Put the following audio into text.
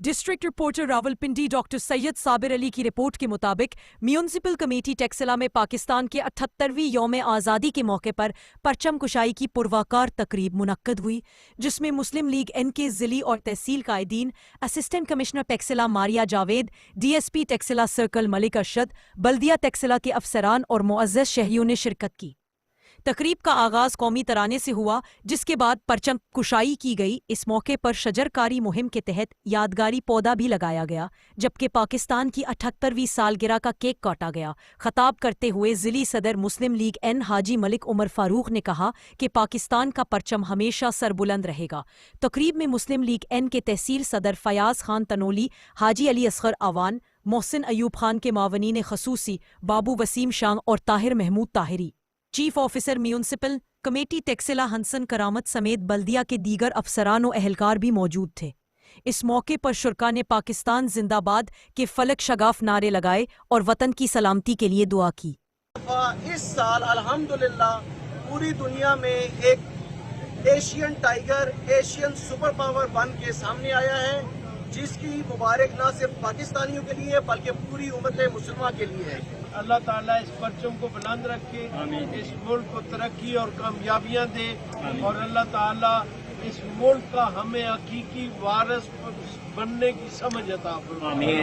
District reporter Rawalpindi doctor Syed Sabir Ali की report के मुताबिक म्यूनिसिपल कमेटी टेक्सिला में पाकिस्तान के 78वीं यौम आज़ादी के मौके पर परचम कुशाई की पुरवाकार तकरीब मुनक्कद हुई, जिसमें मुस्लिम लीग एन के ज़िली और तहसील कायदीन, assistant commissioner Taxila Maria Javed, DSP Taxila circle Malik Arshad, बल्दिया टेक्सिला के अफसरान और मुअज़्ज़ज़ शहरियों ने शिरकत की। तकरीब का आगाज कौमी तराने से हुआ, जिसके बाद परचम कुशाई की गई। इस मौके पर शजरकारी मुहिम के तहत यादगारी पौधा भी लगाया गया, जबकि पाकिस्तान की 78वीं सालगिरह का केक काटा गया। खताब करते हुए ज़िली सदर मुस्लिम लीग एन हाजी मलिक उमर फारूक ने कहा कि पाकिस्तान का परचम हमेशा सरबुलंद रहेगा। तकरीब में मुस्लिम लीग एन के तहसील सदर फयाज खान तनोली, हाजी अली असगर आवान, मोहसिन अयूब खान के मावनीन खसूसी बाबू वसीम शाह और Tahir Mahmood Tahiri, chief officer municipal committee Taxila Hassan Karamat समेत बल्दिया के दीगर अफसरान और एहलकार भी मौजूद थे। इस मौके पर शुरका ने पाकिस्तान जिंदाबाद के फलक शगाफ नारे लगाए और वतन की सलामती के लिए दुआ की। इस साल अल्हम्दुलिल्लाह पूरी दुनिया में एक Asian tiger, Asian super power बन के सामने आया है, जिसकी मुबारक ना सिर्फ पाकिस्तानियों के लिए बल्कि पूरी उम्मत मुसलमान के लिए है। अल्लाह ताला इस परचम को बुलंद रखे, इस मुल्क को तरक्की और कामयाबियां दे, और अल्लाह ताला इस मुल्क का हमें हकीकी वारिस बनने की समझ अता फरमाए।